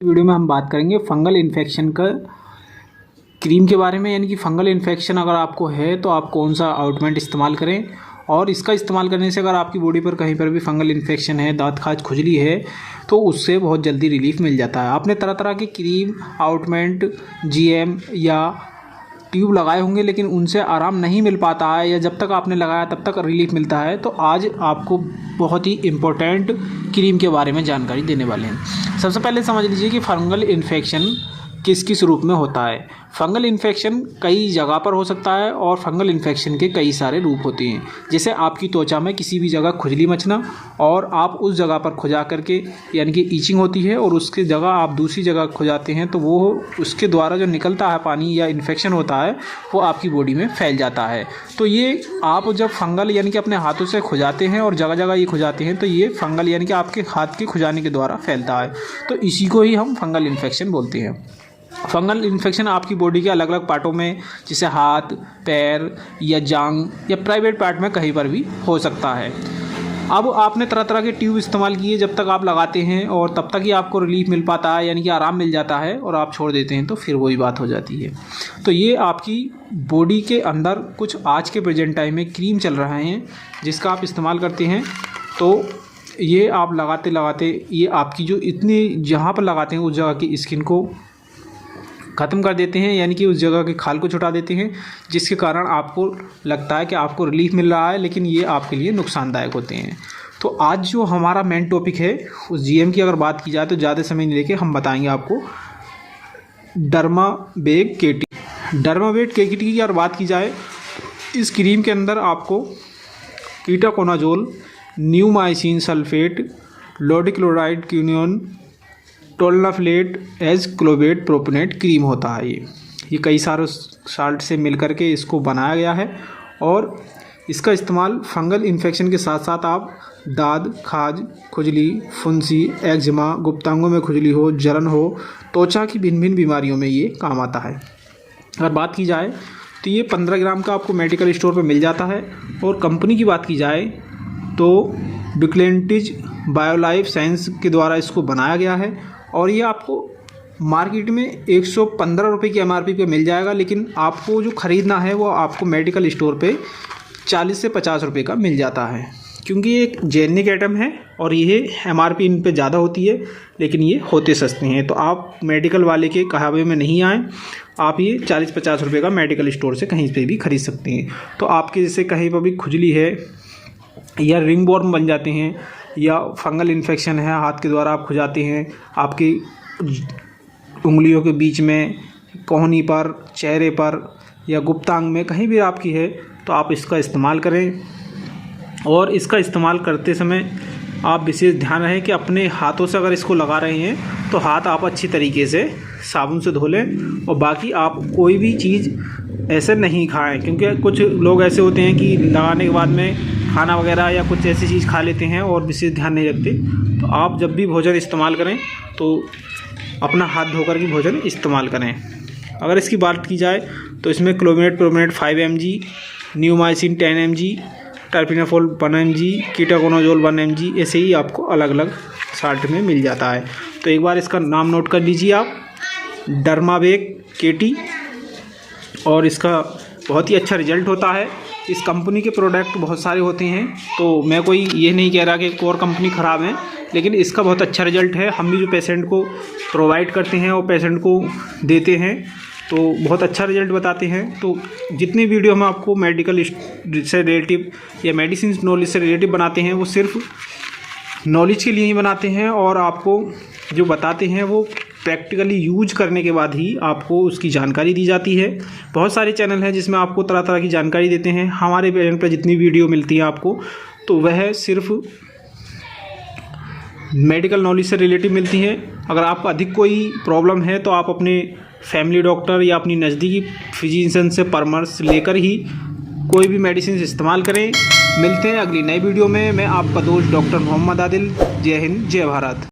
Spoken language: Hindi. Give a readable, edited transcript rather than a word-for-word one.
वीडियो में हम बात करेंगे फंगल इन्फेक्शन का क्रीम के बारे में। यानी कि फंगल इन्फेक्शन अगर आपको है तो आप कौन सा ऑइंटमेंट इस्तेमाल करें, और इसका इस्तेमाल करने से अगर आपकी बॉडी पर कहीं पर भी फंगल इन्फेक्शन है, दांत खाज, खुजली है, तो उससे बहुत जल्दी रिलीफ मिल जाता है। आपने तरह तरह के क्रीम, ऑइंटमेंट, जीएम या ट्यूब लगाए होंगे, लेकिन उनसे आराम नहीं मिल पाता है, या जब तक आपने लगाया तब तक रिलीफ मिलता है। तो आज आपको बहुत ही इम्पोर्टेंट क्रीम के बारे में जानकारी देने वाले हैं। सबसे पहले समझ लीजिए कि फंगल इन्फेक्शन किस किस रूप में होता है। फंगल इन्फेक्शन कई जगह पर हो सकता है और फंगल इन्फेक्शन के कई सारे रूप होते हैं। जैसे आपकी त्वचा में किसी भी जगह खुजली मचना, और आप उस जगह पर खुजा करके, यानी कि ईचिंग होती है, और उसकी जगह आप दूसरी जगह खुजाते हैं तो वो उसके द्वारा जो निकलता है पानी या इन्फेक्शन होता है वो आपकी बॉडी में फैल जाता है। तो ये आप जब फंगल यानी कि अपने हाथों से खुजाते हैं और जगह जगह ये खुजाते हैं तो ये फंगल यानी कि आपके हाथ के खुजाने के द्वारा फैलता है। तो इसी को ही हम फंगल इन्फेक्शन बोलते हैं। फंगल इन्फेक्शन आपकी बॉडी के अलग अलग पार्टों में, जैसे हाथ, पैर या जांघ या प्राइवेट पार्ट में कहीं पर भी हो सकता है। अब आपने तरह तरह के ट्यूब इस्तेमाल किए, जब तक आप लगाते हैं और तब तक ही आपको रिलीफ मिल पाता है, यानी कि आराम मिल जाता है, और आप छोड़ देते हैं तो फिर वही बात हो जाती है। तो ये आपकी बॉडी के अंदर कुछ आज के प्रेजेंट टाइम में क्रीम चल रहे हैं जिसका आप इस्तेमाल करते हैं। तो ये आप लगाते लगाते ये आपकी जो इतनी जहाँ पर लगाते हैं उस जगह की स्किन को ख़त्म कर देते हैं, यानी कि उस जगह के खाल को छुटा देते हैं, जिसके कारण आपको लगता है कि आपको रिलीफ मिल रहा है, लेकिन ये आपके लिए नुकसानदायक होते हैं। तो आज जो हमारा मेन टॉपिक है उस जीएम की अगर बात की जाए तो ज़्यादा समय नहीं लेके हम बताएंगे आपको डर्मावेग केटी। डर्मावेग केटी की अगर बात की जाए, इस क्रीम के अंदर आपको ketoconazole, neomycin sulphate, लोडिक्लोराइड क्यूनियन, टोल्नाफ्लेट, as क्लोवेट प्रोपेनेट cream होता है। ये कई सारे साल्ट से मिलकर के इसको बनाया गया है, और इसका इस्तेमाल फंगल इन्फेक्शन के साथ साथ आप दाद, खाज, खुजली, फुंसी, एक्जिमा, गुप्तांगों में खुजली हो, जलन हो, त्वचा की भिन्न भिन्न बीमारियों में ये काम आता है। अगर बात की जाए तो ये 15 ग्राम का आपको मेडिकल स्टोर पर मिल जाता है, और कंपनी की बात की जाए तो बिक्लेंटिज बायोलाइफ साइंस के द्वारा इसको बनाया गया है, और ये आपको मार्केट में 115 रुपये की एमआरपी पे मिल जाएगा, लेकिन आपको जो ख़रीदना है वो आपको मेडिकल स्टोर पे 40 से 50 रुपये का मिल जाता है, क्योंकि ये एक जेनेरिक आइटम है और ये एमआरपी इन पे ज़्यादा होती है, लेकिन ये होते सस्ते हैं। तो आप मेडिकल वाले के कहावे में नहीं आएँ, आप ये 40-50 रुपये का मेडिकल स्टोर से कहीं पर भी ख़रीद सकते हैं। तो आपके जैसे कहीं पर भी खुजली है या रिंग वॉर्म बन जाते हैं, या फंगल इन्फेक्शन है, हाथ के द्वारा आप खुजाते हैं, आपकी उंगलियों के बीच में, कोहनी पर, चेहरे पर या गुप्तांग में कहीं भी आपकी है, तो आप इसका इस्तेमाल करें। और इसका इस्तेमाल करते समय आप विशेष ध्यान रहे कि अपने हाथों से अगर इसको लगा रहे हैं तो हाथ आप अच्छी तरीके से साबुन से धो लें, और बाकी आप कोई भी चीज़ ऐसे नहीं खाएं, क्योंकि कुछ लोग ऐसे होते हैं कि लगाने के बाद में खाना वगैरह या कुछ ऐसी चीज़ खा लेते हैं और विशेष ध्यान नहीं रखते। तो आप जब भी भोजन इस्तेमाल करें तो अपना हाथ धोकर के भोजन इस्तेमाल करें। अगर इसकी बात की जाए तो इसमें क्लोमिनेट प्रोमेनेट 5 mg, neomycin 10 mg, टर्पिनाफोल 1 mg, ketoconazole 1 mg, ऐसे ही आपको अलग अलग साल्ट में मिल जाता है। तो एक बार इसका नाम नोट कर लीजिए आप, डर्मावेग केटी, और इसका बहुत ही अच्छा रिजल्ट होता है। इस कंपनी के प्रोडक्ट बहुत सारे होते हैं, तो मैं कोई ये नहीं कह रहा कि कोर कंपनी ख़राब है, लेकिन इसका बहुत अच्छा रिजल्ट है। हम भी जो पेशेंट को प्रोवाइड करते हैं और पेशेंट को देते हैं तो बहुत अच्छा रिजल्ट बताते हैं। तो जितनी वीडियो हम आपको मेडिकल से रिलेटिव या मेडिसिन नॉलेज से रिलेटिव बनाते हैं वो सिर्फ नॉलेज के लिए ही बनाते हैं, और आपको जो बताते हैं वो प्रैक्टिकली यूज करने के बाद ही आपको उसकी जानकारी दी जाती है। बहुत सारे चैनल हैं जिसमें आपको तरह तरह की जानकारी देते हैं। हमारे चैनल पर जितनी वीडियो मिलती है आपको, तो वह सिर्फ मेडिकल नॉलेज से रिलेटिव मिलती हैं। अगर आपको अधिक कोई प्रॉब्लम है तो आप अपने फैमिली डॉक्टर या अपनी नज़दीकी फिजिशियन से परामर्श लेकर ही कोई भी मेडिसिन इस्तेमाल करें। मिलते हैं अगली नई वीडियो में। मैं आपका दोस्त डॉक्टर मोहम्मद आदिल। जय हिंद, जय भारत।